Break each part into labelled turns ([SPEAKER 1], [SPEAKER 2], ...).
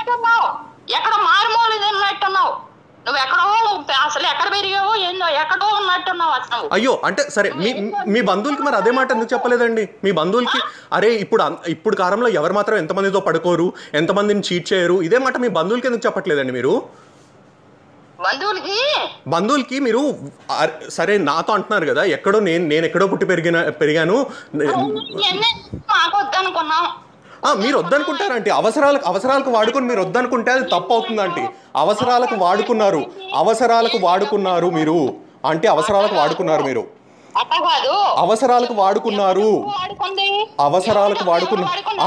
[SPEAKER 1] ఉన్నట్టున్నావు, ఎక్కడ మారుమూల ఉన్నట్టున్నావు, నువ్వు ఎక్కడో అసలు ఎక్కడ పెరిగావో ఏందో ఎక్కడో ఉన్నట్టున్నావు అసలు.
[SPEAKER 2] అయ్యో అంటే సరే, మీ బంధువులకి మరి అదే మాట ఎందుకు చెప్పలేదండి? మీ బంధువులకి అరే ఇప్పుడు కాలంలో ఎవరు మాత్రం ఎంతమందితో పడుకోరు, ఎంతమందిని చీట్ చేయరు, ఇదే మాట మీ బంధువులకి ఎందుకు చెప్పట్లేదండి మీరు? బంధువులకి మీరు సరే నాతో అంటున్నారు కదా, ఎక్కడో నేను ఎక్కడో పుట్టి పెరిగాను. మీరు వద్దనుకుంటారంటే అవసరాలకు వాడుకొని మీరు వద్దనుకుంటే అది తప్పు అవుతుందంటే. అవసరాలకు వాడుకున్నారు మీరు అంటే అవసరాలకు వాడుకున్నారు మీరు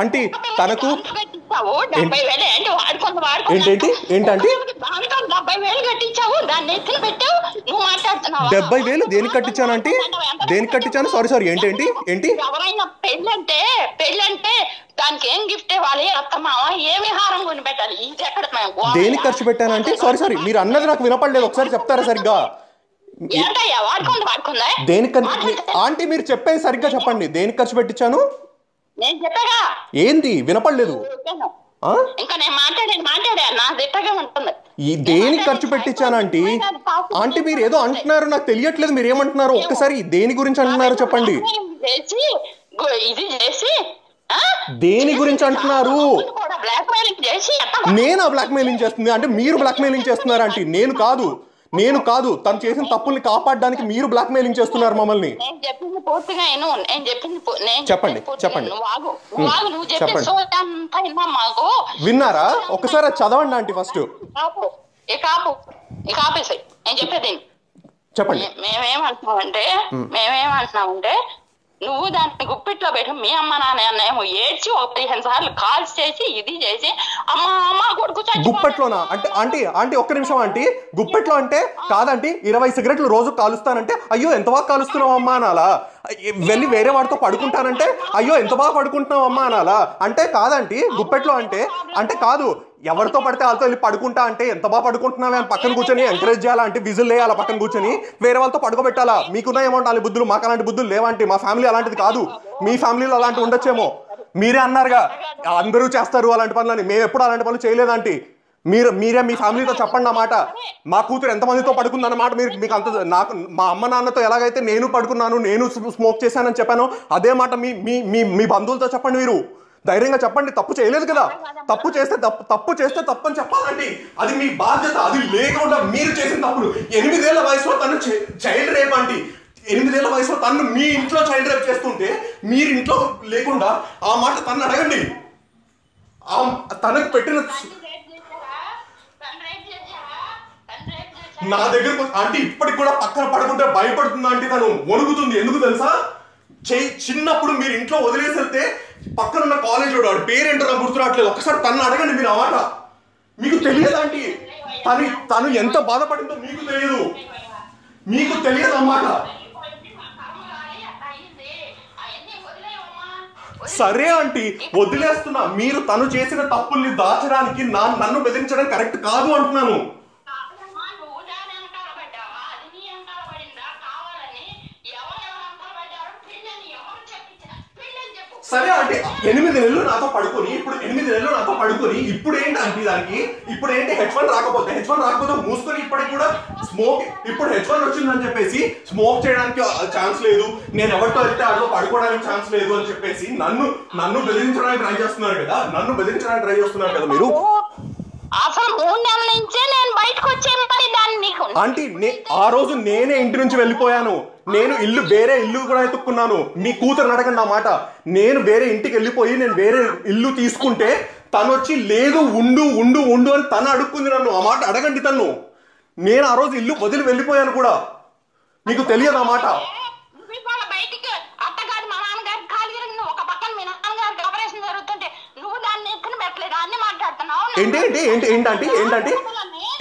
[SPEAKER 2] అంటే తనకు ఏంటంటే 70,000 దేనికి కట్టించానంటే దేనికి కట్టించాను? సారీ ఏంటి
[SPEAKER 1] ఎవరైనా పెళ్ళంటే దానికి ఏం గిఫ్ట్ ఇవ్వాలి, అత్తమామ ఏమి హారం కొని పెట్టాలి, ఇది ఎక్కడ
[SPEAKER 2] దేనికి ఖర్చు పెట్టానంటే సారీ మీరు అన్నది నాకు వినపడలేదు, ఒకసారి చెప్తారా సరిగ్గా? దేనికి ఆంటీ మీరు చెప్పేది సరిగ్గా చెప్పండి, దేనికి ఖర్చు పెట్టించాను? ఏంది వినపడలేదు? దేనికి ఖర్చు పెట్టించానంటే ఆంటీ మీరు ఏదో అంటున్నారు, నాకు తెలియట్లేదు మీరు ఏమంటున్నారు. ఒక్కసారి దేని గురించి అంటున్నారు చెప్పండి. దేని గురించి అంటున్నారు? నేను బ్లాక్ మెయిలింగ్ చేస్తుంది అంటే మీరు బ్లాక్ మెయిలింగ్ చేస్తున్నారు అంటే నేను కాదు తను చేసిన తప్పుల్ని కాపాడడానికి మీరు బ్లాక్ మెయిలింగ్ చేస్తున్నారు మమ్మల్ని. చెప్పండి విన్నారా? ఒకసారి అది చదవండి ఆంటీ ఫస్ట్. చెప్పండి.
[SPEAKER 1] మేమేమంటున్నామంటే నువ్వు దాన్ని గుప్పిట్లో పెట్టి మీ అమ్మ నాన్న ఏమో ఏడ్చి 15 సార్లు కాల్స్ చేసి ఇది చేసి అమ్మ కొడుకు
[SPEAKER 2] గుప్పెట్లోనా అంటే ఆంటీ ఒక్క నిమిషం ఆంటీ, గుప్పెట్లో అంటే కాదంటే 20 సిగరెట్లు రోజు కాలుస్తానంటే అయ్యో ఎంత బాగా కాలుస్తున్నావు అమ్మా అనాలా? వెళ్ళి వేరే వాడితో పడుకుంటానంటే అయ్యో ఎంత బాగా పడుకుంటున్నావు అమ్మా అనాలా? అంటే కాదంటీ గుప్పెట్లో అంటే కాదు, ఎవరితో పడితే వాళ్ళతో వెళ్ళి పడుకుంటా అంటే ఎంత బాగా పడుకుంటున్నావే అని పక్కన కూర్చొని ఎంకరేజ్ చేయాలా అంటే, విజిల్ వేయాలా పక్కన కూర్చొని, వేరే వాళ్ళతో పడుకోబెట్టాలా? మీకున్న ఏమో అలాంటి బుద్ధులు, మాకు అలాంటి బుద్ధులు లేవంటే. మా ఫ్యామిలీ అలాంటిది కాదు, మీ ఫ్యామిలీలో అలాంటి ఉండొచ్చేమో. మీరే అన్నారుగా అందరూ చేస్తారు అలాంటి పనులని, మేము ఎప్పుడు అలాంటి పనులు చేయలేదంటే. మీరే మీ ఫ్యామిలీతో చెప్పండి అన్నమాట. మా కూతురు ఎంతమందితో పడుకుందన్నమాట మీకు అంత. నాకు మా అమ్మ నాన్నతో ఎలాగైతే నేను పడుకున్నాను, నేను స్మోక్ చేశానని చెప్పాను, అదే మాట మీ బంధువులతో చెప్పండి. మీరు ధైర్యంగా చెప్పండి. తప్పు చేయలేదు కదా, తప్పు చేస్తే తప్పు అని చెప్పాలండి. అది మీ బాధ్యత. అది లేకుండా మీరు చేసిన తప్పులు. 8 ఏళ్ల వయసులో తను చైల్డ్ రేప్ అంటే, 8 ఏళ్ల వయసులో తను మీ ఇంట్లో చైల్డ్ రేప్ చేస్తుంటే మీరు ఇంట్లో లేకుండా ఆ మాట తను అడగండి. తనకు పెట్టిన నా దగ్గర అంటే ఇప్పటికి కూడా పక్కన పడుకుంటే భయపడుతుంది అంటే, తను వణుకుతుంది. ఎందుకు తెలుసా? చిన్నప్పుడు మీరు ఇంట్లో వదిలేసి వెళ్తే పక్కన ఉన్న కాలేజ్ వాడు పేరేంటో నాకు గుర్తురావట్లేదు, ఒకసారి తను అడగండి మీరు. అన్నమాట మీకు తెలియదంటే తను ఎంత బాధపడిందో మీకు తెలియదు అన్నమాట. సరే ఆంటీ వదిలేస్తున్నా, మీరు తను చేసిన తప్పుల్ని దాచడానికి నన్ను బెదిరించడం కరెక్ట్ కాదు అంటున్నాను. సరే అంటే 8 నెలలు నాతో పడుకొని ఇప్పుడు ఏంటంటే దానికి ఇప్పుడు ఏంటి H1 రాకపోతే మూసుకొని ఇప్పటికి కూడా ఇప్పుడు H1 వచ్చిందని చెప్పేసి స్మోక్ చేయడానికి ఛాన్స్ లేదు, నేను ఎవరితో వెళ్తే అదో పడుకోవడానికి ఛాన్స్ లేదు అని చెప్పేసి నన్ను బెదిరించడానికి ట్రై చేస్తున్నారు కదా మీరు.
[SPEAKER 1] అసలు 3 నెలల నుంచే నేను బయటకు వచ్చాను.
[SPEAKER 2] ఆంటీ ఆ రోజు నేనే ఇంటి నుంచి వెళ్ళిపోయాను. నేను వేరే ఇల్లు కూడా ఎత్తుక్కున్నాను. మీ కూతురు అడగండి ఆ మాట. నేను వేరే ఇంటికి వెళ్ళిపోయి నేను వేరే ఇల్లు తీసుకుంటే తను వచ్చి లేదు ఉండు అని తను అడుక్కుంది నన్ను. ఆ మాట అడగండి తను. నేను ఆ రోజు ఇల్లు వదిలి వెళ్ళిపోయాను కూడా, మీకు తెలియదు ఆ మాట.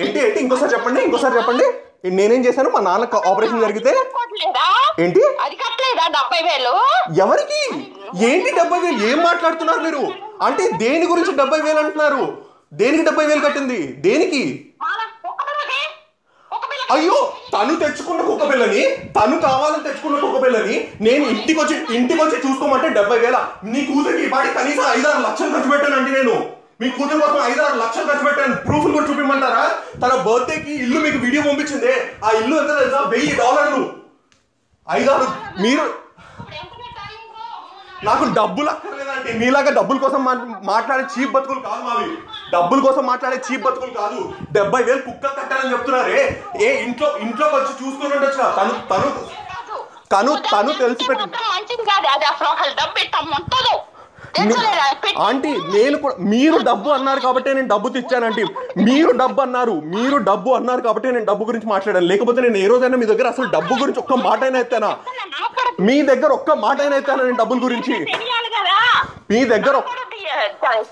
[SPEAKER 2] ఏంటి ఇంకోసారి చెప్పండి. నేనేం చేశాను? మా నాన్న ఆపరేషన్ జరిగితే ఏంటి ఎవరికి ఏంటి 70,000? ఏం మాట్లాడుతున్నారు మీరు? అంటే దేని గురించి 70,000 అంటున్నారు? దేనికి 70,000 కట్టింది? దేనికి? అయ్యో తను తెచ్చుకున్న కుక్క పిల్లని, తను కావాలని తెచ్చుకున్న కుక్క పిల్లని నేను ఇంటికి వచ్చి చూసుకోమంటే 70,000? నీ కూతురికి ఈ పాటి కనీసం 5-6 లక్షలు ఖర్చు పెట్టానండి నేను. మీ కూతురు కోసం 5-6 లక్షలు ఖర్చు పెట్టాను, ప్రూఫ్లు కూడా చూపించమంటారా? తన బర్త్డేకి ఇల్లు మీకు వీడియో పంపించింది, ఆ ఇల్లు ఎంత తెలుసా? $1000. 5-6 మీరు నాకు డబ్బులు అక్కర్లేదంటే, మీలాగా డబ్బుల కోసం మాట్లాడే చీప్ బతుకులు కాదు మావి, డబ్బుల కోసం మాట్లాడే చీప్ బతుకులు కాదు. 70,000 కుక్క కట్టాలని చెప్తున్నారే, ఏ ఇంట్లోకి వచ్చి చూసుకుని ఉండొచ్చు. తను తెలిసి
[SPEAKER 1] మంచిది కాదు అది, అసలు ఒక డబ్బు ఇస్తాం ఉంటుందో
[SPEAKER 2] ఆంటీ. నేను కూడా మీరు డబ్బు అన్నారు కాబట్టి నేను డబ్బు తెచ్చానంటే, మీరు డబ్బు అన్నారు కాబట్టి నేను డబ్బు గురించి మాట్లాడాను. లేకపోతే నేను ఏ రోజైనా మీ దగ్గర అసలు డబ్బు గురించి ఒక్క మాట అయినా ఎత్తానా? మీ దగ్గర ఒక్క మాట అయినా ఎత్తానా నేను డబ్బుల గురించి? మీ దగ్గర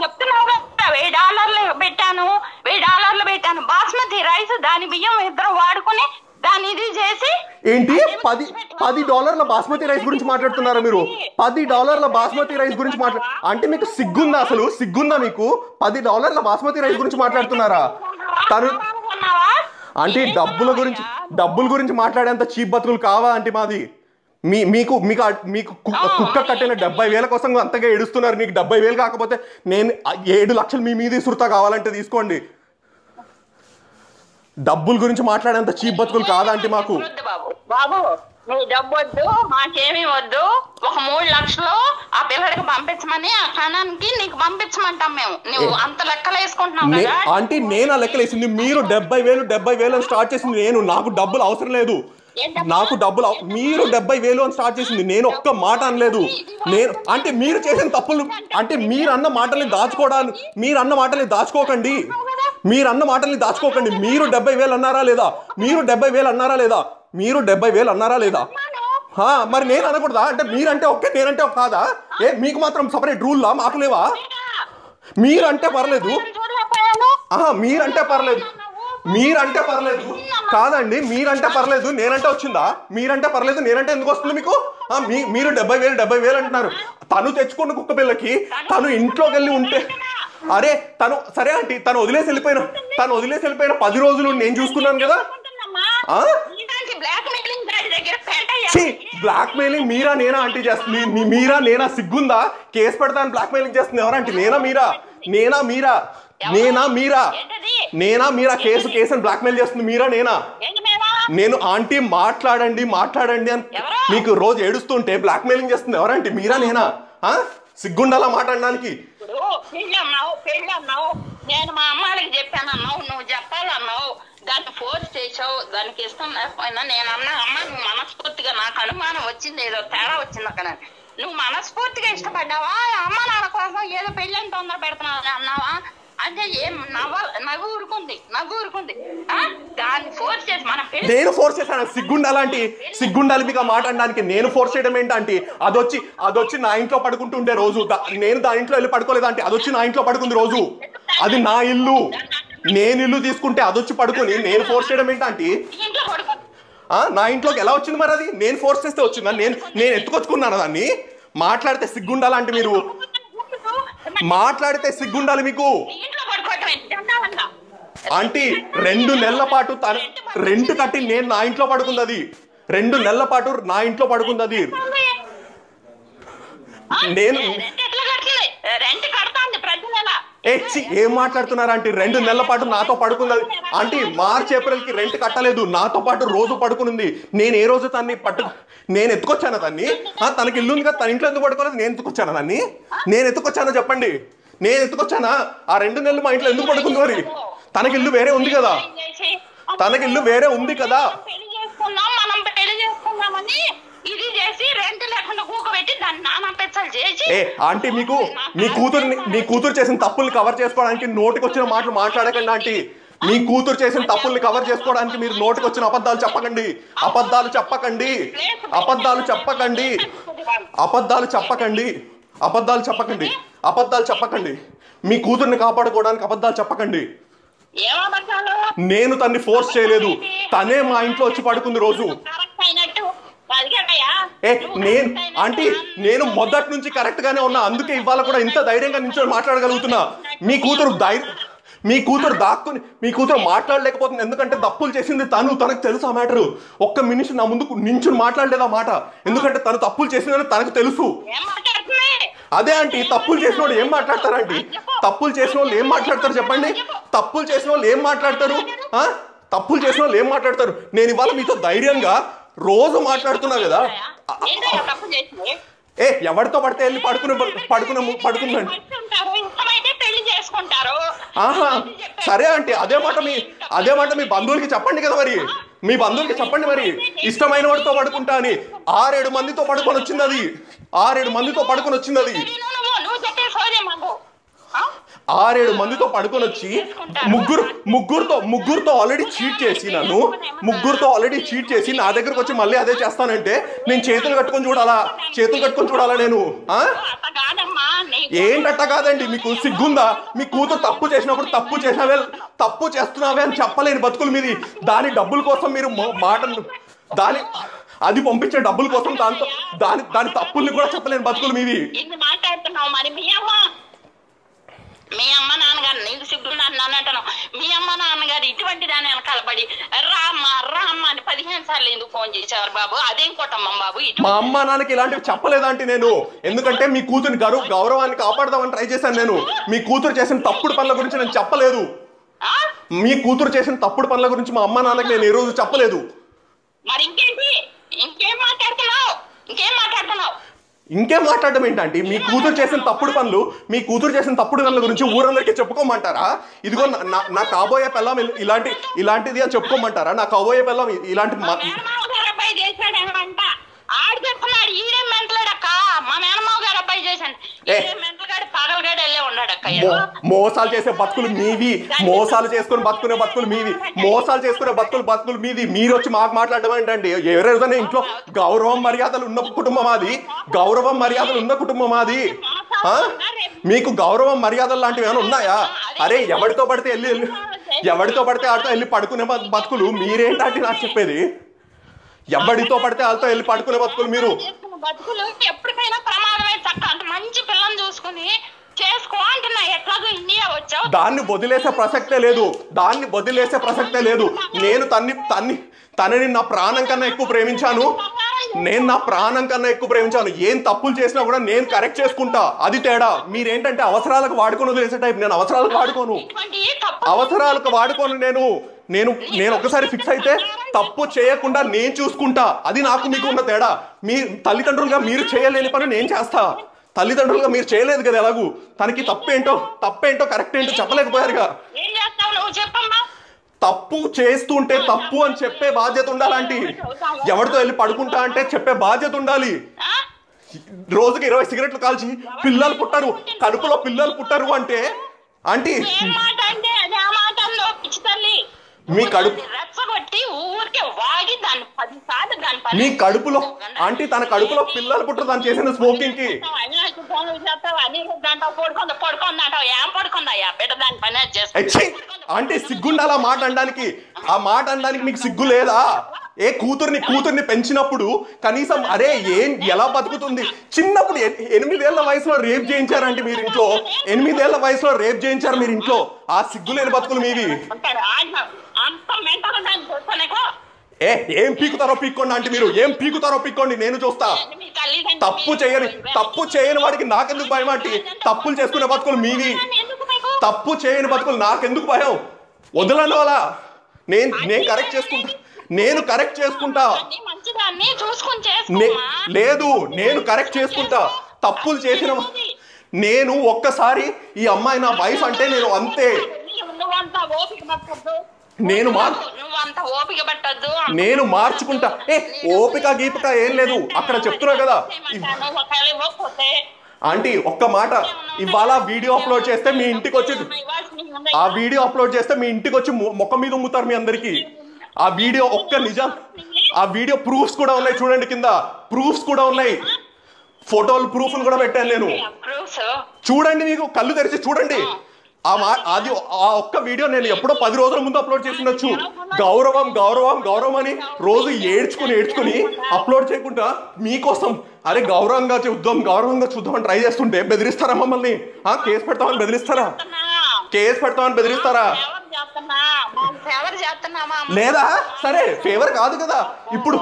[SPEAKER 1] చెప్తున్నావు $1000 పెట్టాను బాస్మతి రైస్, దాని బియ్యం ఇద్దరు వాడుకుని దాన్ని ఇది చేసి
[SPEAKER 2] ఏంటి $10 బాస్మతి రైస్ గురించి మాట్లాడుతున్నారా మీరు? $10 బాస్మతి రైస్ గురించి అంటే మీకు సిగ్గుందా? అసలు సిగ్గుందా మీకు? $10 బాస్మతి రైస్ గురించి మాట్లాడుతున్నారా? తను అంటే డబ్బుల గురించి మాట్లాడేంత చీప్ బతుకులు కావా అంటే మాది? మీకు కుక్క కట్టిన 70,000 కోసం అంతగా ఏడుస్తున్నారు. మీకు 70,000 కాకపోతే నేను 7 లక్షలు మీ మీద ఇసురుతా, కావాలంటే తీసుకోండి. డబ్బుల గురించి మాట్లాడేంత చీప్ బతుకులు కాదా అంటే మాకు?
[SPEAKER 1] బాబు నీ డబ్బు వద్దు, మాకేమీ వద్దు. ఒక 3 లక్షలు ఆ పిల్లడికి పంపించమని, ఆ క్షణానికి నీకు పంపించమంటాం మేము. నువ్వు అంత లెక్కలు వేసుకుంటున్నావు కదా
[SPEAKER 2] అంటే. నేను ఆ లెక్కలు వేసింది మీరు 70,000 అని స్టార్ట్ చేసింది నేను. నాకు డబ్బులు అవసరం లేదు, నాకు డబ్బులు. మీరు 70,000 అని స్టార్ట్ చేసింది నేను, ఒక్క మాట అనలేదు నేను. అంటే మీరు చేసిన తప్పులు అంటే మీరు అన్న మాటల్ని దాచుకోవడానికి, మీరు అన్న మాటల్ని దాచుకోకండి. మీరు 70,000 అన్నారా లేదా? మీరు 70,000 అన్నారా లేదా? మరి నేను అనకూడదా? అంటే మీరంటే ఒకే, నేనంటే ఒక కాదా? మీకు మాత్రం సపరేట్ రూల్లా? మాకు లేవా? మీరంటే పర్లేదు, మీరంటే పర్లేదు కాదండి. మీరంటే పర్లేదు, నేనంటే వచ్చిందా? మీరంటే పర్లేదు, నేనంటే ఎందుకు వస్తుంది మీకు? మీరు 70,000 అంటున్నారు. తను తెచ్చుకున్న కుక్క పిల్లకి తను ఇంట్లోకి వెళ్ళి ఉంటే, అరే సరే ఆంటీ, తను వదిలేసి వెళ్ళిపోయిన 10 రోజులు నేను చూసుకున్నాను కదా. బ్లాక్ మెయిలింగ్ మీరా నేనా ఆంటీ చేస్తుంది? నేనా? సిగ్గుందా? కేసు పెడతాను. బ్లాక్ మెయిలింగ్ చేస్తుంది ఎవరంటే? నేనా మీరా? కేసు బ్లాక్ మెయిల్ చేస్తుంది మీరా నేనా? నేను ఆంటీ మాట్లాడండి అని మీకు రోజు ఏడుస్తుంటే బ్లాక్ మెయిలింగ్ చేస్తుంది ఎవరంటే? మీరా నేనా? సిగ్గుండాలా మాట్లాడడానికి?
[SPEAKER 1] పెళ్ళి అన్నావు, నేను మా అమ్మాయికి చెప్పానన్నావు, నువ్వు చెప్పాలన్నావు, దాన్ని ఫోర్స్ చేసావు. దానికి ఇష్టం లేకపోయినా నేను అన్నా, అమ్మ నువ్వు మనస్ఫూర్తిగా, నాకు అనుమానం వచ్చింది, ఏదో తేడా వచ్చింది అక్కడ, నువ్వు మనస్ఫూర్తిగా ఇష్టపడ్డావా? అమ్మ నాన్న కోసం ఏదో పెళ్ళి అని తొందర పెడుతున్నావు అన్నావా అంటే ఏం నవ్వు ఊరుకుంది. దాన్ని ఫోర్స్ చేసి మన
[SPEAKER 2] నేను ఫోర్స్ చేశాను? సిగ్గుండాలి మీకు ఆ మాట అనడానికి. నేను ఫోర్స్ చేయడం ఏంటంటే, అదొచ్చి నా ఇంట్లో పడుకుంటుండే రోజు, నేను దాని ఇంట్లో వెళ్ళి పడుకోలేదంటే, అదొచ్చి నా ఇంట్లో పడుకుంది రోజు. అది నా ఇల్లు, నేను ఇల్లు తీసుకుంటే అదొచ్చి పడుకొని నేను ఫోర్స్ చేయడం ఏంటంటే? నా ఇంట్లోకి ఎలా వచ్చింది మరి? అది నేను ఫోర్స్ చేస్తే వచ్చిందా? నేను ఎత్తుకొచ్చుకున్నాను దాన్ని. మాట్లాడితే సిగ్గుండాలంటే మీరు, మాట్లాడితే సిగ్గుండాలి మీకు. ఆంటీ 2 నెలల పాటు రెంట్ కట్టి నేను నా ఇంట్లో పడుకుంది. అది 2 నెలల పాటు నా ఇంట్లో పడుకుంది. అది నేను ఏం మాట్లాడుతున్నారు ఆంటీ? 2 నెలల పాటు నాతో పడుకుంది ఆంటీ. మార్చ్ ఏప్రిల్కి రెంట్ కట్టలేదు, నాతో పాటు రోజు పడుకునింది. నేను ఏ రోజు నేను ఎత్తుకొచ్చాను దాన్ని? తనకి ఇల్లు ఉంది కదా, తన ఇంట్లో ఎందుకు పడుకోలేదు? నేను ఎత్తుకొచ్చాను దాన్ని? నేను ఎత్తుకొచ్చానో చెప్పండి. నేను ఎత్తుకొచ్చానా? ఆ 2 నెలలు మా ఇంట్లో ఎందుకు పడుకుంది మరి? తనకి ఇల్లు వేరే ఉంది కదా, ఆంటీ మీ కూతురు చేసిన తప్పుల్ని కవర్ చేసుకోవడానికి నోటికి వచ్చిన మాటలు మాట్లాడకండి ఆంటీ. మీ కూతురు చేసిన తప్పుల్ని కవర్ చేసుకోవడానికి మీరు నోటికి వచ్చిన అబద్ధాలు చెప్పకండి. మీ కూతుర్ని కాపాడుకోవడానికి అబద్ధాలు చెప్పకండి. నేను తన్ని ఫోర్స్ చేయలేదు, తనే మా ఇంట్లో వచ్చి పడుకుంది రోజు. నేను మొదటి నుంచి కరెక్ట్ గానే ఉన్నా, అందుకే ఇవాళ కూడా ఇంత ధైర్యంగా నించొని మాట్లాడగలుగుతున్నా. మీ కూతురు దాక్కుని మీ కూతురు మాట్లాడలేకపోతుంది, ఎందుకంటే తప్పులు చేసింది తనకు తెలుసు ఆ మ్యాటరు. ఒక్క మినిట్ నా ముందుకు నించుని మాట్లాడలేదు ఆ మాట, ఎందుకంటే తను తప్పులు చేసిందని తనకు తెలుసు. అదే ఆంటీ, తప్పులు చేసిన వాళ్ళు ఏం మాట్లాడతారు ఆంటీ? తప్పులు చేసిన వాళ్ళు ఏం మాట్లాడతారు చెప్పండి? తప్పులు చేసిన వాళ్ళు ఏం మాట్లాడతారు? తప్పులు చేసిన వాళ్ళు ఏం మాట్లాడతారు? నేను ఇవాళ మీతో ధైర్యంగా రోజు మాట్లాడుతున్నా కదా. ఎవరితో పడితే వెళ్ళి పడుకున్నాండి. ఆహా, సరే ఆంటీ, అదే మాట మీ బంధువులకి చెప్పండి కదా మరి. మీ బంధువులకి చెప్పండి మరి, ఇష్టమైన వాడితో పడుకుంటా అని. 6-7 మందితో పడుకొని వచ్చింది అది. 6-7 మందితో పడుకొని వచ్చింది అది. 6-7 మందితో పడుకొని వచ్చి ముగ్గురుతో ఆల్రెడీ చీట్ చేసి నా దగ్గరకు వచ్చి మళ్ళీ అదే చేస్తానంటే నేను చేతులు కట్టుకొని చూడాలా నేను? ఏంటట్ట కాదండి, మీకు సిగ్గుందా? మీ కూతురు తప్పు చేసినప్పుడు తప్పు చేస్తున్నావే అని చెప్పలేని బతుకులు మీది. దాని డబ్బుల కోసం మీరు అది పంపించే డబ్బుల కోసం దాని తప్పుల్ని కూడా చెప్పలేని బతుకులు మీది.
[SPEAKER 1] మీ అమ్మ నాన్నగారు నీకు సిగ్గున్నాను అంటాను. మీ అమ్మ నాన్నగారు ఇటువంటి దాని వెనకాలబడి రామ్మ అని 15 సార్లు ఎందుకు ఫోన్ చేసేవారు బాబు? అదేం కొట్టమ్మా బాబు?
[SPEAKER 2] మా అమ్మ నాన్నకి ఇలాంటివి చెప్పలేదంటే నేను, ఎందుకంటే మీ కూతురిని గౌరవాన్ని కాపాడదామని ట్రై చేశాను నేను. మీ కూతురు చేసిన తప్పుడు పనుల గురించి నేను చెప్పలేదు. మీ కూతురు చేసిన తప్పుడు పనుల గురించి మా అమ్మ నాన్నకి నేను ఏ రోజు చెప్పలేదు.
[SPEAKER 1] మరి ఇంకేం మాట్లాడుతున్నావు?
[SPEAKER 2] ఇంకేం మాట్లాడడం ఏంటంటే, మీ కూతురు చేసిన తప్పుడు పనుల గురించి ఊరందరికీ చెప్పుకోమంటారా? ఇదిగో నా కాబోయే పిల్లం ఇలాంటిది అని చెప్పుకోమంటారా? నా కాబోయే పిల్లం ఇలాంటి మోసాలు చేసే బతుకులు మీవి. మోసాలు చేసుకునే బతుకులు మీది. మీరు వచ్చి మాకు మాట్లాడడం ఏంటండి? ఎవరైనా ఇంట్లో గౌరవం మర్యాదలు ఉన్న కుటుంబం మాది. మీకు గౌరవం మర్యాదలు లాంటివి ఏమైనా ఉన్నాయా? అరే, ఎవరితో పడితే ఆడితో వెళ్ళి పడుకునే బతుకులు మీరేంటంటే నాకు చెప్పేది? ఎవరితో పడితే వాళ్ళతో వెళ్ళి పడుకునే బతుకులు మీరు.
[SPEAKER 1] ఎప్పటికైనా ప్రమాదమే. అంత మంచి పిల్లని చూసుకుని చేసుకో అంటున్నా. ఎట్లాగో ఇండియా వచ్చావు,
[SPEAKER 2] దాన్ని వదిలేసే ప్రసక్తే లేదు. నేను తనని నా ప్రాణం కన్నా ఎక్కువ ప్రేమించాను. ఏం తప్పులు చేసినా కూడా నేను కరెక్ట్ చేసుకుంటా. అది తేడా. మీరేంటంటే అవసరాలకు వాడుకొని వదిలేసే టైప్. నేను అవసరాలకు వాడుకోను. నేను ఒకసారి ఫిక్స్ అయితే తప్పు చేయకుండా నేను చూసుకుంటా. అది నాకు మీకు ఉన్న తేడా. మీ తల్లిదండ్రులుగా మీరు చేయలేని పని నేను చేస్తా. తల్లిదండ్రులుగా మీరు చేయలేదు కదా. ఎలాగూ తనకి తప్పేంటో కరెక్ట్ ఏంటో చెప్పలేకపోయారుగా. తప్పు చేస్తుంటే తప్పు అని చెప్పే బాధ్యత ఉండాలంటే, ఎవరితో వెళ్ళి పడుకుంటా అంటే చెప్పే బాధ్యత ఉండాలి. రోజుకి 20 సిగరెట్లు కాల్చి కడుపులో పిల్లలు పుట్టరు అంటే ఆంటీ, మీ కడుపులో ఆంటీ, తన కడుపులో పిల్లలు పుట్టరు తను చేసిన స్మోకింగ్ కి. అంటే సిగ్గుండాలి ఆ మాట అనడానికి. మీకు సిగ్గు లేదా? కూతుర్ని పెంచినప్పుడు కనీసం అరే ఎలా బతుకుతుంది? చిన్నప్పుడు 8 ఏళ్ల వయసులో రేప్ చేయించారంటే మీరు ఇంట్లో. 8 ఏళ్ల వయసులో రేప్ చేయించారు మీరు ఇంట్లో. ఆ సిగ్గులేని బతుకులు మీవి. ఏం పీకుతారో పీక్కోండి అంటే మీరు. నేను చూస్తా. తప్పు చేయని వాడికి నాకెందుకు భయం అంటే? తప్పులు చేసుకునే బతుకులు మీవి. తప్పు చేయని బతుకులు నాకెందుకు భయం? వదలండి వాళ్ళ. నేను కరెక్ట్ చేసుకుంటా. లేదు, నేను కరెక్ట్ చేసుకుంటా. తప్పులు చేసిన నేను ఒక్కసారి ఈ అమ్మాయి నా వైఫ్ అంటే నేను అంతే. నేను మార్చుకుంటా. ఓపిక గీపిక ఏం లేదు అక్కడ. చెప్తున్నా కదా ఆంటీ, ఒక్క మాట. ఇవాళ వీడియో అప్లోడ్ చేస్తే మీ ఇంటికి వచ్చి మొక్క మీద ఉమ్ముతారు మీ అందరికి. ఆ వీడియో ఆ వీడియో ప్రూఫ్స్ కూడా ఉన్నాయి చూడండి. కింద ప్రూఫ్స్ కూడా ఉన్నాయి. ఫోటోలు ప్రూఫ్లు కూడా పెట్టాను నేను. చూడండి, మీకు కళ్ళు తెరిచి చూడండి. అది ఆ ఒక్క వీడియో నేను ఎప్పుడో 10 రోజుల ముందు అప్లోడ్ చేసి ఉండొచ్చు. గౌరవం అని రోజు ఏడ్చుకుని అప్లోడ్ చేయకుండా మీకోసం అరే గౌరవంగా చూద్దాం అని ట్రై చేస్తుంటే బెదిరిస్తారా మమ్మల్ని? కేసు పెడతామని బెదిరిస్తారా? లేదా? సరే, ఫేవర్ కాదు కదా ఇప్పుడు.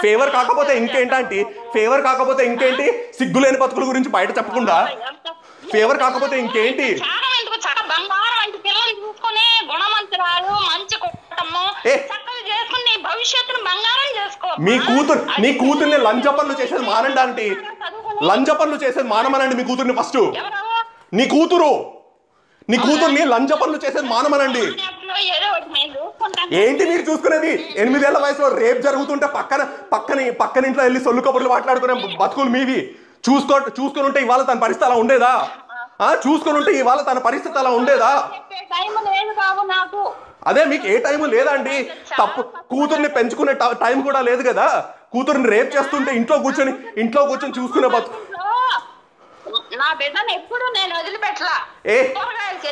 [SPEAKER 2] ఫేవర్ కాకపోతే ఇంకేంటంటే ఫేవర్ కాకపోతే ఇంకేంటి? సిగ్గులేని బతుకుల గురించి బయట చెప్పకుండా ఫేవర్ కాకపోతే ఇంకేంటి?
[SPEAKER 1] బంగారం అంటే పిల్లల్ని చూసుకుని గుణమంతురాలు మంచి కుటుంబం చక్కగా చేసుకుని భవిష్యత్తును బంగారం చేసుకో.
[SPEAKER 2] నీ కూతుర్ని లంచ పనులు చేసేది మానండి ఆంటీ. లంచ పనులు చేసేది మానమనండి మీ కూతుర్ని. ఫస్ట్ నీ కూతుర్ని లంచ పనులు చేసేది మానమనండి. ఏంటి మీరు చూసుకునేది? 8 ఏళ్ల వయసులో రేప్ జరుగుతుంటే పక్కన ఇంట్లో వెళ్ళి సొల్లు కబుర్లు మాట్లాడుకునే బతుకులు మీవి. చూసుకొని ఉంటే ఇవాళ తన పరిస్థితి అలా ఉండేదా? చూసుకొని ఉంటే ఇవాళ తన పరిస్థితి అలా ఉండేదా? అదే మీకు ఏ టైం లేదండి. తప్పు కూతుర్ని పెంచుకునే టైం కూడా లేదు కదా. కూతుర్ని రేప్ చేస్తుంటే ఇంట్లో కూర్చొని చూసుకునే బతుకు.
[SPEAKER 1] నా బిడ్డను ఎప్పుడు నేను వదిలిపెట్టలా. కూరగాయలకి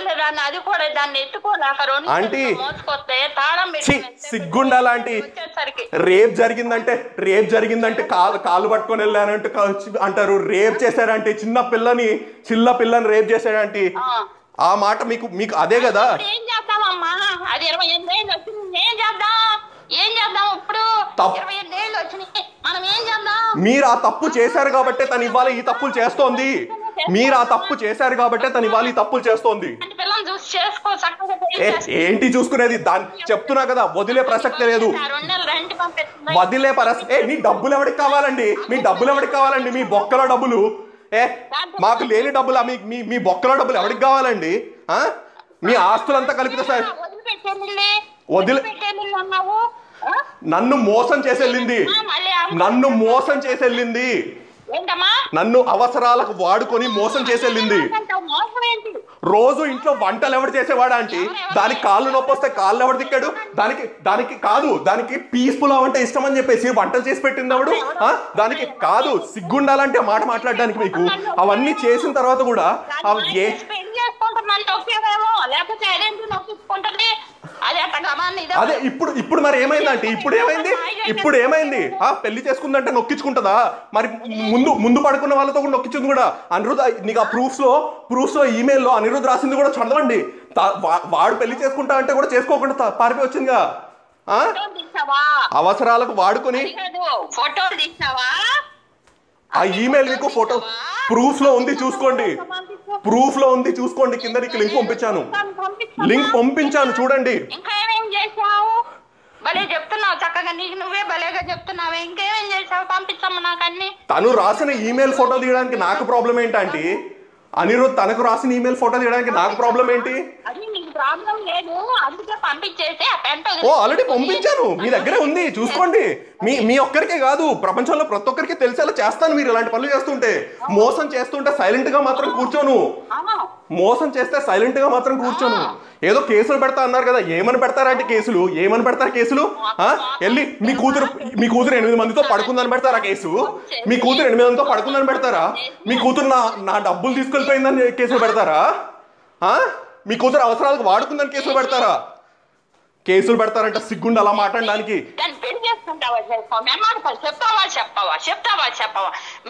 [SPEAKER 1] అది కూడా దాన్ని ఎత్తుకోలేక
[SPEAKER 2] ఆంటీ
[SPEAKER 1] మోసుకొస్తే తాళం
[SPEAKER 2] సిగ్గుండాలంటీ. రేప్ జరిగిందంటే కాలు పట్టుకొని వెళ్ళారంటే అంటారు. రేప్ చేశారంటే చిన్న పిల్లని రేప్ చేశాడంటే ఆ మాట మీకు అదే కదా.
[SPEAKER 1] ఏం చేద్దామమ్మా? అది 28 ఏళ్ళు వచ్చింది. ఏం చేద్దాం ఇప్పుడు? 28 ఏళ్ళు వచ్చినాయి. మనం ఏం చేద్దాం?
[SPEAKER 2] మీరు ఆ తప్పు చేశారు కాబట్టే తను ఇవాళ ఈ తప్పులు చేస్తోంది. ఏంటి చూసుకునేది? దాన్ని చెప్తున్నా కదా, వదిలే ప్రసక్తే లేదు. నీ డబ్బులు ఎవరికి కావాలండి? మీ బొక్కల డబ్బులు. మాకు లేని డబ్బులు మీ బొక్కల డబ్బులు ఎవరికి కావాలండి? మీ ఆస్తులంతా కలిపితే సార్ నన్ను మోసం చేసి వెళ్ళింది. నన్ను అవసరాలకు వాడుకొని మోసం చేసి వెళ్ళింది. రోజు ఇంట్లో వంటలు ఎవడు చేసేవాడా అంటే? దానికి కాళ్ళు నొప్పి వస్తే కాళ్ళు ఎవడు తిక్కాడు? దానికి పీస్ఫుల్ అవంటే ఇష్టం అని చెప్పేసి వంటలు చేసి పెట్టింది ఎవడు? దానికి కాదు. సిగ్గుండాలంటే మాట మాట్లాడడానికి మీకు. అవన్నీ చేసిన తర్వాత కూడా అదే ఇప్పుడు మరి ఏమైందంటే ఇప్పుడు ఏమైంది? పెళ్లి చేసుకుందంటే నొక్కించుకుంటుందా? మరి ముందు పడుకున్న వాళ్ళతో కూడా నొక్కించుంది కూడా. అనిరుద్ధ్ నీకు ఆ ప్రూఫ్స్ లో ఈమెయిల్లో అనిరుద్ధ్ రాసింది కూడా చదవండి. వాడు పెళ్లి చేసుకుంటా అంటే కూడా చేసుకోకుండా పారిపోయి వచ్చిందిగా. అవసరాలకు వాడుకొని ఆ ఈమెయిల్ మీకు ఫోటో ప్రూఫ్ లో ఉంది చూసుకోండి. కింద నీకు లింక్ పంపించాను చూడండి. తను రాసిన ఈమెయిల్ ఫోటో తీయడానికి నాకు ప్రాబ్లం ఏంటంటే? అనిరుద్ధ్ తనకు రాసిన ఈమెయిల్ ఫోటో తీయడానికి నాకు ప్రాబ్లం ఏంటి? ఆల్రెడీ పంపించాను. మీ దగ్గరే ఉంది చూసుకోండి. మీ ఒక్కరికే కాదు, ప్రపంచంలో ప్రతి ఒక్కరికి తెలిసేలా చేస్తాను. మీరు ఇలాంటి పనులు చేస్తుంటే, మోసం చేస్తుంటే సైలెంట్ గా మాత్రం కూర్చోను. ఏదో కేసులు పెడతా అన్నారు కదా. ఏమని పెడతారంటే కేసులు? వెళ్ళి మీ కూతురు 8 మందితో పడుకుందని పెడతారా కేసు? మీ కూతురు 8 మందితో పడుకుందని పెడతారా? మీ కూతురు నా డబ్బులు తీసుకెళ్ళిపోయిందని కేసులు పెడతారా? మీ కూతురు అవసరాలకు వాడుకుందని కేసులు పెడతారంట. సిగ్గుండి అలా మాట్లాడడానికి.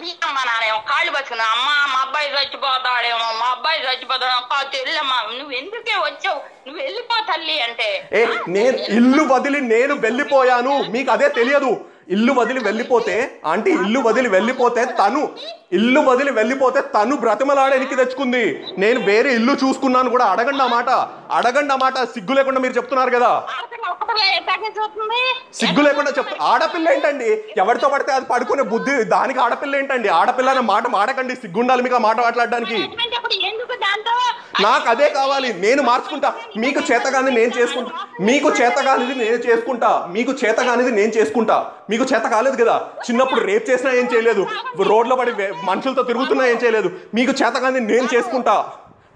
[SPEAKER 1] మీ అమ్మ నానేమో కాళ్ళు పట్టుకున్నా, అమ్మ మా అబ్బాయి చచ్చిపోతాడేమో, తెల్లమ్మా నువ్వు ఎందుకే వచ్చావు, నువ్వు వెళ్ళిపో తల్లి అంటే.
[SPEAKER 2] నేను ఇల్లు వదిలి వెళ్ళిపోయాను. మీకు అదే తెలియదు. ఇల్లు వదిలి వెళ్ళిపోతే తను బ్రతిమలాడేనికి తెచ్చుకుంది. నేను వేరే ఇల్లు చూసుకున్నాను కూడా. అడగండి ఆ మాట. సిగ్గు లేకుండా మీరు చెప్తున్నారు కదా. సిగ్గు లేకుండా ఆడపిల్ల ఏంటండి? ఎవరితో పడితే అది పడుకునే బుద్ధి దానికి ఆడపిల్ల ఏంటండి? ఆడపిల్ల అనే మాట మాడకండి. సిగ్గుండాలి మీకు ఆ మాట మాట్లాడడానికి. నాకు అదే కావాలి. నేను మార్చుకుంటా. మీకు చేతగాని నేను చేసుకుంటా. మీకు చేత కాలేదు కదా. చిన్నప్పుడు రేప్ చేసినా ఏం చేయలేదు. రోడ్లో పడి మనుషులతో తిరుగుతున్నా ఏం చేయలేదు. మీకు చేతగాని నేను చేసుకుంటా.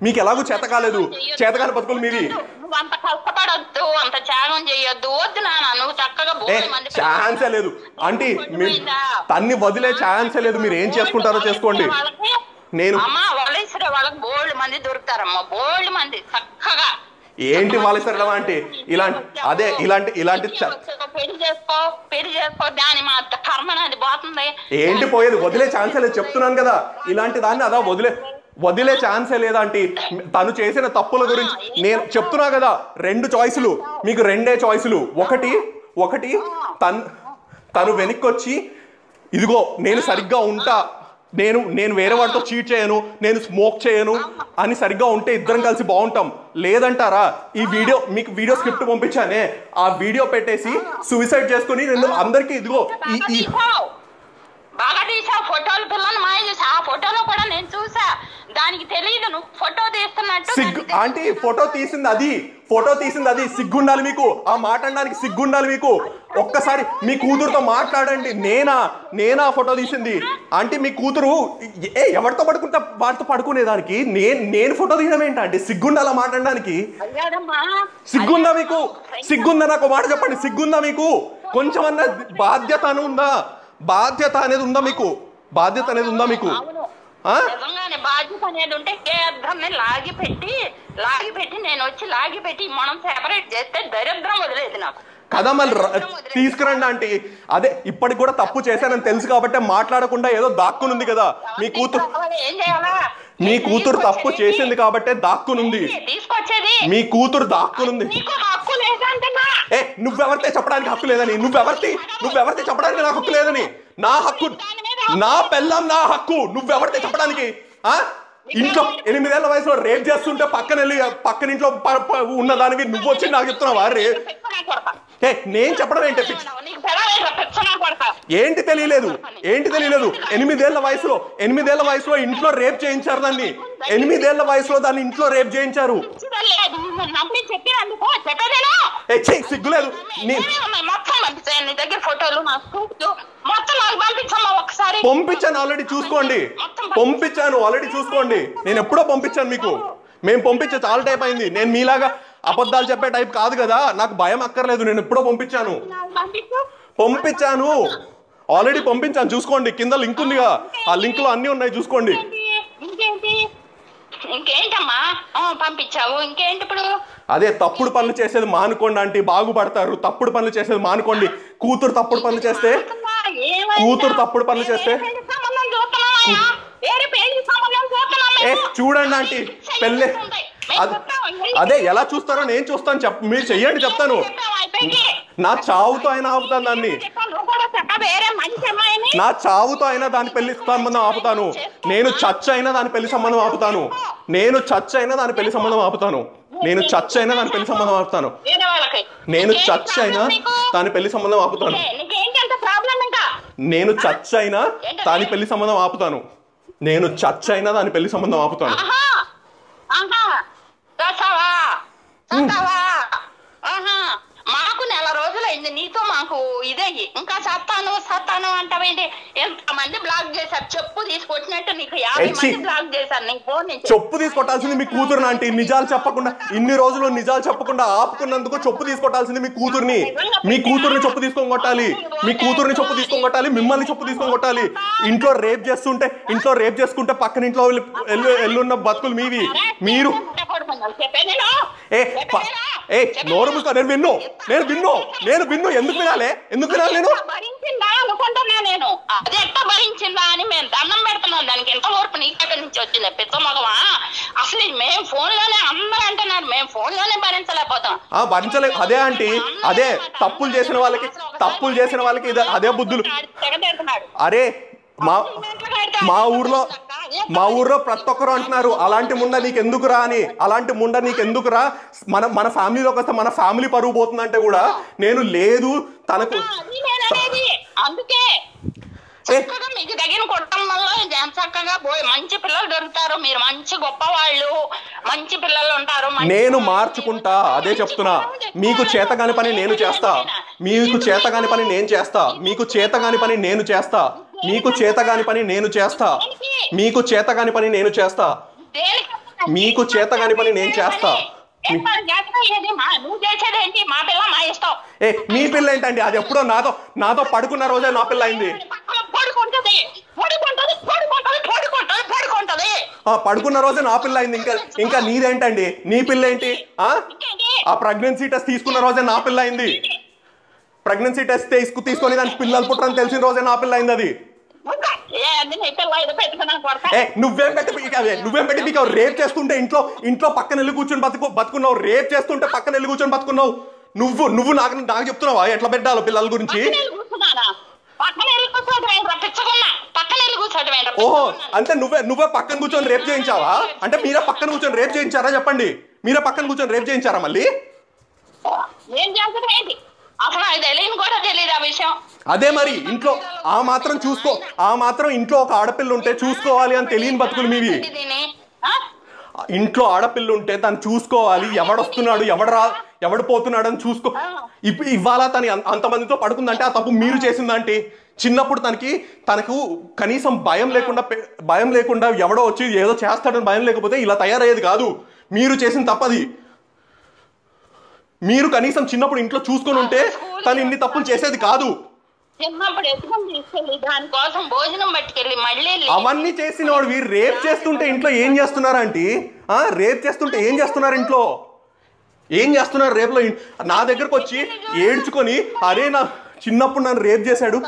[SPEAKER 2] మీకు ఎలాగూ చేత కాలేదు. చేతగాని బతుకులు మీవి. ఛాన్సే లేదు ఆంటీ. తన్ని వదిలే ఛాన్సే లేదు. మీరు ఏం చేసుకుంటారో చేసుకోండి. నేను ఏంటి వాళ్ళు సరే అంటే ఇలాంటి ఏంటి పోయేది? వదిలే ఛాన్సే లేదు చెప్తున్నాను కదా. ఇలాంటి దాన్ని అదా వదిలే ఛాన్సే లేదంటే. తను చేసిన తప్పుల గురించి నేను చెప్తున్నా కదా. 2 చాయిస్లు మీకు, 2 చాయిస్లు. ఒకటి తను వెనక్కి వచ్చి ఇదిగో నేను సరిగ్గా ఉంటా, నేను వేరే వాడితో చీట్ చేయను, నేను స్మోక్ చేయను అని సరిగ్గా ఉంటే ఇద్దరం కలిసి బాగుంటాం. లేదంటారా? ఈ వీడియో మీకు వీడియో స్క్రిప్ట్ పంపించానే, ఆ వీడియో పెట్టేసి సూసైడ్ చేసుకుని నేను అందరికీ ఇదిగో
[SPEAKER 1] బాగా తీసా ఫోటోలు, పిల్లలు మాయ చేసా. ఆ ఫోటోలో కూడా నేను చూసా. దానికి తెలియదు నువ్వు ఫోటో తీస్తున్నట్టు.
[SPEAKER 2] సిగ్గు ఆంటీ, ఫోటో తీసింది అది సిగ్గుండాలి మీకు. ఆ మాట అనడానికి సిగ్గుండాలి మీకు. ఒక్కసారి మీ కూతురుతో మాట్లాడండి. నేనా ఫోటో తీసింది? ఆంటీ మీ కూతురు ఎవరితో పడుకుంటా వాటితో పడుకునేదానికి నేను ఫోటో తీయడం ఏంటంటే? సిగ్గుండాలా మాట్లాడడానికి? సిగ్గుందా మీకు? సిగ్గుందా? నాకు మాట చెప్పండి. సిగ్గుందా మీకు? కొంచెమన్నా బాధ్యత అనేది ఉందా మీకు? బాధ్యత అనేది ఉందా మీకు?
[SPEAKER 1] నిజంగానే బాధ్యత అనేది ఉంటే ఏ అర్థంని లాగి పెట్టి నేను వచ్చి లాగి పెట్టి మనం సెపరేట్ చేస్తే దరిద్రం వదిలేదు నాకు
[SPEAKER 2] కదా. మళ్ళీ తీసుకురండి ఆంటీ. అదే ఇప్పటికి కూడా తప్పు చేశానని తెలుసు కాబట్టి మాట్లాడకుండా ఏదో దాక్కునుంది కదా. మీ కూతురు తప్పు చేసింది కాబట్టే దాక్కునుంది. మీ కూతురు దాక్కునుంది. నువ్వెవరితే చెప్పడానికి హక్కు లేదని? నువ్వెవరితే చెప్పడానికి నాకు హక్కు లేదని? నా హక్కు, నా పెళ్ళం, నా హక్కు. నువ్వెవరితే చెప్పడానికి? ఇంట్లో 8 ఏళ్ల వయసులో రేప్ చేస్తుంటే పక్కన ఇంట్లో ఉన్నదానివి నువ్వు వచ్చి నాకు చెప్తున్నావా? నేను చెప్పడం ఏంటి? ఏంటి తెలియలేదు? 8 ఏళ్ల వయసులో ఇంట్లో రేప్ చేయించారు దాన్ని. 8 ఏళ్ల వయసులో దాన్ని ఇంట్లో రేప్ చేయించారు. సిగ్గులేదు? పంపించాను ఆల్రెడీ, చూసుకోండి. నేను ఎప్పుడో పంపించాను మీకు. మేము పంపించే చాలా టైప్ అయింది. నేను మీలాగా అబద్ధాలు చెప్పే టైప్ కాదు కదా. నాకు భయం అక్కర్లేదు. నేను ఎప్పుడో పంపించాను ఆల్రెడీ పంపించాను. చూసుకోండి, కింద లింక్ ఉందిగా, ఆ లింక్ లో అన్ని ఉన్నాయి, చూసుకోండి.
[SPEAKER 1] ఇంకేంటమ్మా పంపించావు? ఇంకేంటి ఇప్పుడు?
[SPEAKER 2] అదే తప్పుడు పనులు చేసేది మానుకోండి ఆంటీ, బాగుపడతారు. తప్పుడు పనులు చేసేది మానుకోండి. కూతురు తప్పుడు పనులు చేస్తే చూడండి ఆంటీ, పెళ్ళి అదే ఎలా చూస్తారో నేను చూస్తాను. మీరు చెయ్యండి, చెప్తాను. నా చావుతో అయినా ఆపుతాను దాన్ని. నా చావుతో అయినా దాని పెళ్లి సంబంధం ఆపుతాను. నేను చచ్చ అయినా దాని పెళ్లి సంబంధం ఆపుతాను. నేను చచ్చ అయినా దాని పెళ్లి సంబంధం ఆపుతాను. నేను చచ్చ అయినా దాని పెళ్లి సంబంధం ఆపుతాను. నేను చచ్చ అయినా దాని పెళ్లి సంబంధం ఆపుతాను. నేను చచ్చ అయినా దాని పెళ్లి సంబంధం ఆపుతాను. నేను చచ్చ అయినా దాని పెళ్లి సంబంధం ఆపుతాను.
[SPEAKER 1] మాకు నెల రోజులైంది నీతో మాకు ఇదయ్యి ఇంకా సత్తాను అంటావేంటి? ఎంతమంది బ్లాక్ చేశారు? చెప్పు తీసుకొచ్చినట్టు నీకు 50 మంది బ్లాక్ చేశారు. నీ ఫోన్
[SPEAKER 2] చెప్పు తీసుకొట్టాల్సింది మీ కూతురు ఆంటీ. నిజాలు చెప్పకుండా ఇన్ని రోజులు నిజాలు చెప్పకుండా ఆపుకున్నందుకు చెప్పు తీసుకొట్టాల్సింది మీ కూతుర్ని. మీ కూతుర్ని చెప్పు తీసుకొని కొట్టాలి. మిమ్మల్ని చెప్పు తీసుకొని కొట్టాలి. ఇంట్లో రేప్ చేసుకుంటే పక్కన ఇంట్లో ఎల్లున్న బతుకులు మీవి. మీరు నోరు మూసుకో. నేను విన్ను. ఎందుకు వినాలి నేను?
[SPEAKER 1] నేను అది ఎట్లా భరించిందా అని మేము దండం పెడుతున్నాం. దానికి ఎంత ఓర్పు నీకెక్కడి నుంచి వచ్చింది? పెద్ద మగవా? అసలు మేము ఫోన్ లోనే అందరూ అంటున్నారు, మేము ఫోన్ లోనే భరించలేకపోతాం.
[SPEAKER 2] అదే ఆంటీ, అదే తప్పులు చేసిన వాళ్ళకి అదే బుద్ధులు. అరే మా ఊర్లో ప్రతి ఒక్కరు అంటున్నారు, అలాంటి ముండ నీకెందుకురా మన ఫ్యామిలీలోకి వస్తే మన ఫ్యామిలీ పరువు పోతుందంటే కూడా నేను లేదు తనకు.
[SPEAKER 1] అందుకే మీకు దగ్గర కొట్టడం వల్ల చక్కగా మంచి పిల్లలు దొరుకుతారు. మీరు మంచి గొప్ప వాళ్ళు, మంచి పిల్లలు ఉంటారు.
[SPEAKER 2] నేను మార్చుకుంటా. అదే చెప్తున్నా. మీకు చేతగాని పని నేను చేస్తా. మీకు చేతగాని పని నేను చేస్తా. మీకు చేతగాని పని నేను చేస్తా. మీకు చేతగాని పని నేను చేస్తా. మీకు చేతగాని పని నేను చేస్తా. మీకు చేతగాని పని నేను చేస్తా. మీ పిల్ల ఏంటండి? అది ఎప్పుడో నాతో పడుకున్న రోజే నా పిల్ల అయింది. పడుకున్న రోజే నా పిల్ల అయింది. ఇంకా నీదేంటండి? నీ పిల్ల ఏంటి? ఆ ప్రెగ్నెన్సీ టెస్ట్ తీసుకున్న రోజే నా పిల్ల అయింది. ప్రెగ్నెన్సీ టెస్ట్ తీసుకొని దానికి పిల్లలు పుట్టరని తెలిసిన రోజే నా పిల్ల అయింది. అది నువ్వేం పెట్టి మీకు రేప్ చేస్తుంటే ఇంట్లో పక్కన వెళ్ళి కూర్చొని బతుకున్నావు. రేప్ చేస్తుంటే పక్కన వెళ్ళి కూర్చొని బతుకున్నావు. నువ్వు నాకు చెప్తున్నావా ఎట్లా పెట్టాలో పిల్లల గురించి? ఓహో, అంటే నువ్వే పక్కన కూర్చొని రేప్ చేయించావా? అంటే మీరే పక్కన కూర్చొని రేప్ చేయించారా చెప్పండి? మీరే పక్కన కూర్చొని రేప్ చేయించారా మళ్ళీ? అదే మరి ఇంట్లో ఆ మాత్రం ఇంట్లో ఒక ఆడపిల్ల ఉంటే చూసుకోవాలి అని తెలియని బతుకులు మీవి. ఇంట్లో ఆడపిల్ల ఉంటే తను చూసుకోవాలి, ఎవడొస్తున్నాడు ఎవడు పోతున్నాడు అని చూసుకో. ఇవాళ తను అంతమందితో పడుకుందంటే ఆ తప్పు మీరు చేసిందంటే. చిన్నప్పుడు తనకు కనీసం భయం లేకుండా ఎవడో వచ్చి ఏదో చేస్తాడని భయం లేకపోతే ఇలా తయారయ్యేది కాదు. మీరు చేసిన తప్పది. మీరు కనీసం చిన్నప్పుడు ఇంట్లో చూసుకొని ఉంటే తను ఇన్ని తప్పులు చేసేది కాదు. అవన్నీ చేసిన వాడు వీరు రేప్ చేస్తుంటే ఇంట్లో ఏం చేస్తున్నారా అంటే? రేప్ చేస్తుంటే ఏం చేస్తున్నారు ఇంట్లో? ఏం చేస్తున్నారు రేపులో? నా దగ్గరకు వచ్చి ఏడ్చుకొని అరే నా చిన్నప్పుడు నన్ను రేప్ చేశాడు,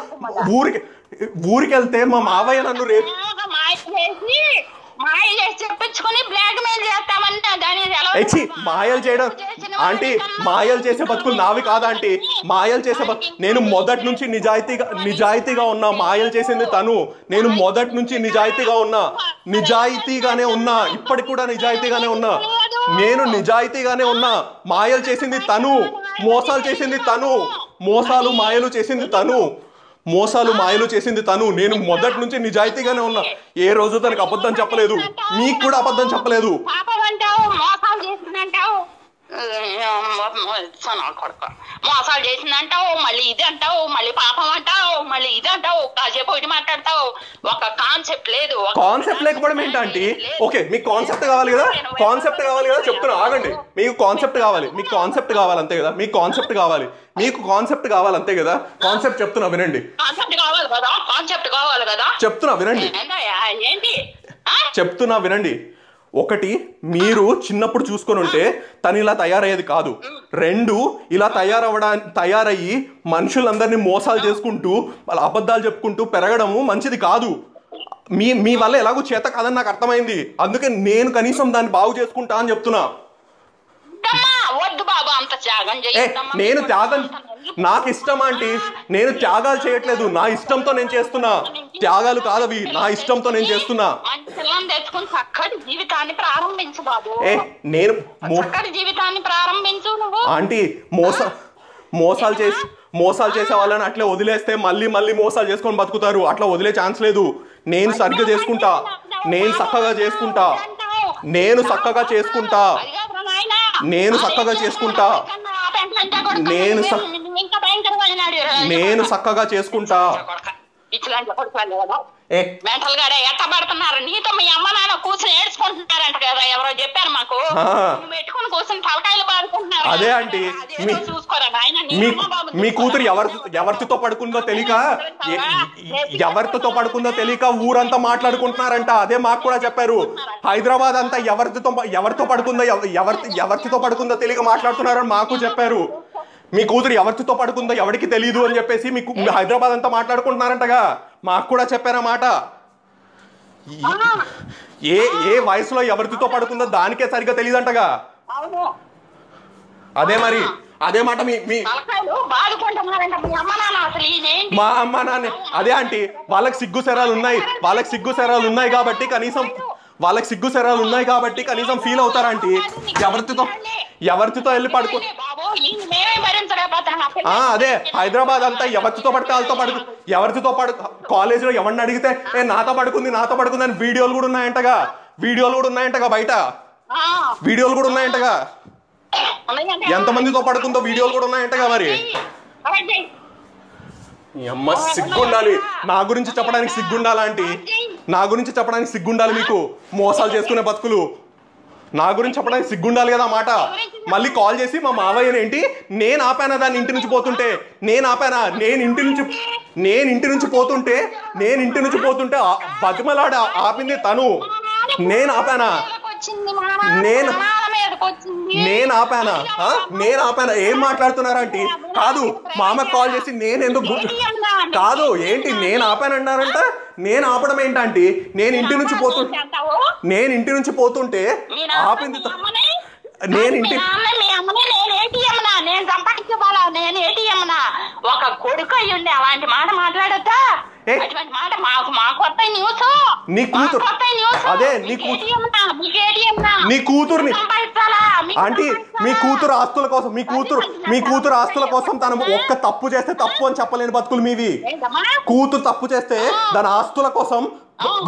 [SPEAKER 2] ఊరికి వెళ్తే మా మావయ్య నన్ను రేప్ మాయలు చేయడం ఆంటీ, మాయలు చేసే బతుకులు నావి కాదా ఆంటీ? మాయలు చేసే నేను మొదటి నుంచి నిజాయితీగా ఉన్నా. మాయలు చేసింది తను. నేను మొదటి నుంచి నిజాయితీగానే ఉన్నా. ఇప్పటికి కూడా నిజాయితీగానే ఉన్నా. నేను నిజాయితీగానే ఉన్నా. మాయలు చేసింది తను, మోసాలు చేసింది తను, మాయలు చేసింది తను. నేను మొదటి నుంచి నిజాయితీగానే ఉన్నా. ఏ రోజు తనకు అబద్ధం చెప్పలేదు. మీకు కూడా అబద్ధం చెప్పలేదు.
[SPEAKER 1] మోసాలు చేసిందంటావు, మళ్ళీ ఇది అంటావు, మళ్ళీ పాపం అంటావు, మళ్ళీ ఇది అంటావు, కాసేపు ఇటు మాట్లాడతావు. ఒక కాన్సెప్ట్ లేదు.
[SPEAKER 2] కాన్సెప్ట్ లేకపోవడం ఏంటంటే ఓకే, మీకు కాన్సెప్ట్ కావాలి కదా? చెప్తున్నా ఆగండి. మీకు కాన్సెప్ట్ కావాలి అంతే కదా? మీకు కాన్సెప్ట్ కావాలి అంతే కదా? కాన్సెప్ట్ చెప్తున్నా వినండి. చెప్తున్నా వినండి. ఒకటి, మీరు చిన్నప్పుడు చూసుకొని ఉంటే తను ఇలా తయారయ్యేది కాదు. 2, ఇలా తయారయ్యి మనుషులందరినీ మోసాలు చేసుకుంటూ వాళ్ళ అబద్ధాలు చెప్పుకుంటూ పెరగడము మంచిది కాదు. మీ వల్ల ఎలాగో చేత కాదని నాకు అర్థమైంది. అందుకే నేను కనీసం దాన్ని బాగు చేసుకుంటా అని చెప్తున్నా. నేను త్యాగం, నాకు ఇష్టం అంటే నేను త్యాగాలు చేయట్లేదు. నా ఇష్టంతో నేను చేస్తున్నా. త్యాగాలు కాదవి, నా ఇష్టంతో నేను చేస్తున్నా. నేను ఆంటీ మోసాలు చేసే వాళ్ళని అట్లే వదిలేస్తే మళ్ళీ మోసాలు చేసుకొని బతుకుతారు. అట్లా వదిలే ఛాన్స్ లేదు. నేను సరిగ్గా చేసుకుంటా. నేను చక్కగా చేసుకుంటా. నేను చక్కగా చేసుకుంటా.
[SPEAKER 1] మెంటల్ గాడే ఎట్ట పడుతున్నారు నీతో. మీ అమ్మ నాన్న కూర్చొని ఏడ్చుకుంటున్నారంట కదా, ఎవరో చెప్పారు మాకు. పెట్టుకుని కూర్చొని తలకాయలు పాడుకుంటున్నారు.
[SPEAKER 2] అదే ఆంటీ, మీ కూతురు ఎవరితో పడుకుందో తెలియక ఊరంతా మాట్లాడుకుంటున్నారంట. అదే మాకు కూడా చెప్పారు. హైదరాబాద్ అంతా ఎవరితో పడుకుందో తెలియక మాట్లాడుతున్నారని మాకు చెప్పారు. మీ కూతురు ఎవరితో పడుకుందో ఎవరికి తెలియదు అని చెప్పేసి మీకు హైదరాబాద్ అంతా మాట్లాడుకుంటున్నారంటగా. మాకు కూడా చెప్పారా మాట? ఏ వయసులో ఎవరితో పడుకుందో దానికే సరిగ్గా తెలియదంటగా. అదే మరి అదే మాట మా అమ్మ నాన్న అదే ఆంటీ. వాళ్ళకి సిగ్గు శరాలు ఉన్నాయి కాబట్టి కనీసం ఫీల్ అవుతారంటీ. ఎవరితో వెళ్ళి పడుకో. అదే హైదరాబాద్ అంతా ఎవరితో పడితే వాళ్ళతో కాలేజీలో ఎవరిని అడిగితే నాతో పడుకుంది అని వీడియోలు కూడా ఉన్నాయంటగా. బయట వీడియోలు కూడా ఉన్నాయంటగా. ఎంతమందితో పడుకుందో వీడియోలు కూడా ఉన్నాయంటగా. మరి అమ్మ సిగ్గుండాలి. నా గురించి చెప్పడానికి సిగ్గుండాలి మీకు. మోసాలు చేసుకునే బతుకులు నా గురించి చెప్పడానికి సిగ్గుండాలి కదా మాట. మళ్ళీ కాల్ చేసి మా మావయ్యని ఏంటి నేను ఆపానా దాన్ని ఇంటి నుంచి పోతుంటే? నేను ఇంటి నుంచి పోతుంటే బతిమలాడ ఆపింది తను. నేను ఆపానా? ఏం మాట్లాడుతున్నారంటే? కాదు, మా అమ్మకి కాల్ చేసి నేను ఎందుకు కాదు ఏంటి నేను ఆపానన్నారంట. నేను ఆపడం ఏంటంటే నేను ఇంటి నుంచి పోతుంటే ఆపింది.
[SPEAKER 1] నేను ఏటీఎం నా ఒక కొడుకు అయ్యుండి అలాంటి మాట మాట్లాడొద్దా? అటువంటి మాట మాకు వస్తాయి న్యూస్.
[SPEAKER 2] నీ కూతురు అదే నీ కూతుర్ని ఆంటీ మీ కూతురు ఆస్తుల కోసం మీ కూతురు ఆస్తుల కోసం తను ఒక్క తప్పు చేస్తే తప్పు అని చెప్పలేని బతుకులు మీవి. కూతురు తప్పు చేస్తే దాని ఆస్తుల కోసం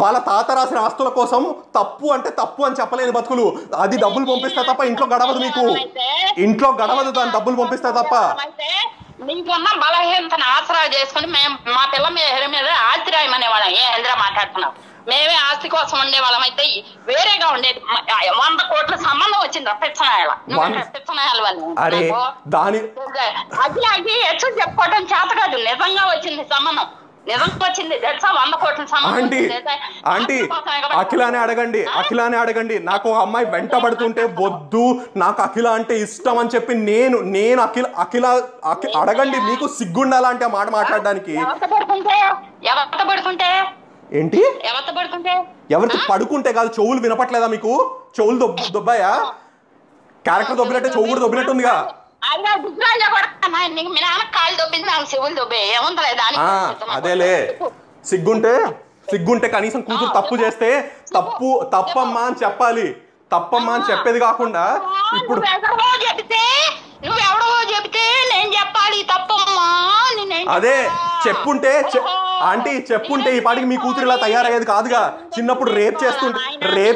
[SPEAKER 2] వాళ్ళ తాత రాసిన ఆస్తుల కోసం తప్పు అంటే తప్పు అని చెప్పలేని బతుకులు. అది డబ్బులు పంపిస్తే తప్ప ఇంట్లో గడవదు, మీకు ఇంట్లో గడవదు దాని డబ్బులు పంపిస్తే తప్ప.
[SPEAKER 1] నీకున్న బలహీనతను ఆసరా చేసుకుని మేము మా పిల్ల మీద ఆశ్రయం అనేవాళ్ళం. ఏంద్రా మాట్లాడుతున్నాం? మేమే ఆస్తి కోసం ఉండేవాళ్ళం. అయితే వేరేగా ఉండేది. 100 కోట్ల సంబంధం వచ్చింది పిచ్చనాయాల
[SPEAKER 2] అరే దాని
[SPEAKER 1] అది ఎచ్చు చెప్పుకోవటం చేత కాదు. నిజంగా వచ్చింది సంబంధం, నిజంగా వచ్చింది. 100 కోట్ల సంబంధం.
[SPEAKER 2] ఆంటీ అఖిలానే అడగండి. నాకు ఒక అమ్మాయి వెంటబడుతుంటే వద్దు, నాకు అఖిల అంటే ఇష్టం అని చెప్పి నేను అఖిల అడగండి. మీకు సిగ్గుండాలా అంటే ఆ మాట మాట్లాడడానికి? ఏంటి ఎవరికి పడుకుంటే కాదు? చెవులు వినపట్లేదా మీకు? చెవులు దొబ్బాయా? క్యారెక్టర్ దొబ్బినట్టే చెవు కూడా దొబ్బినట్టుందిగా. అదేలే సిగ్గుంటే కనీసం కూతురు తప్పు చేస్తే తప్పమ్మా అని చెప్పాలి. తప్పమ్మా అని చెప్పేది కాకుండా ఇప్పుడు అదే చెప్పుంటే ఈ పాటికి మీ కూతురు ఇలా తయారయ్యేది కాదుగా. చిన్నప్పుడు రేప్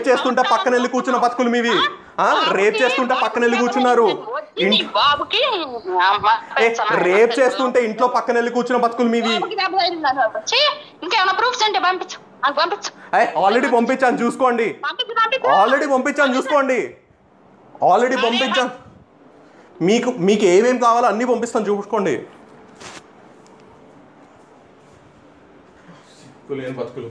[SPEAKER 2] చేస్తుంటే పక్కన వెళ్ళి కూర్చున్న బతుకులు మీవి. రేప్ చేస్తుంటే పక్కన వెళ్ళి కూర్చున్నారు. రేప్ చేస్తుంటే ఇంట్లో పక్కన వెళ్ళి కూర్చున్న బతుకులు మీవి. ఆల్రెడీ పంపించాను చూసుకోండి. మీకు ఏమేమి కావాలో అన్నీ పంపిస్తాను చూసుకోండి. బతుకులు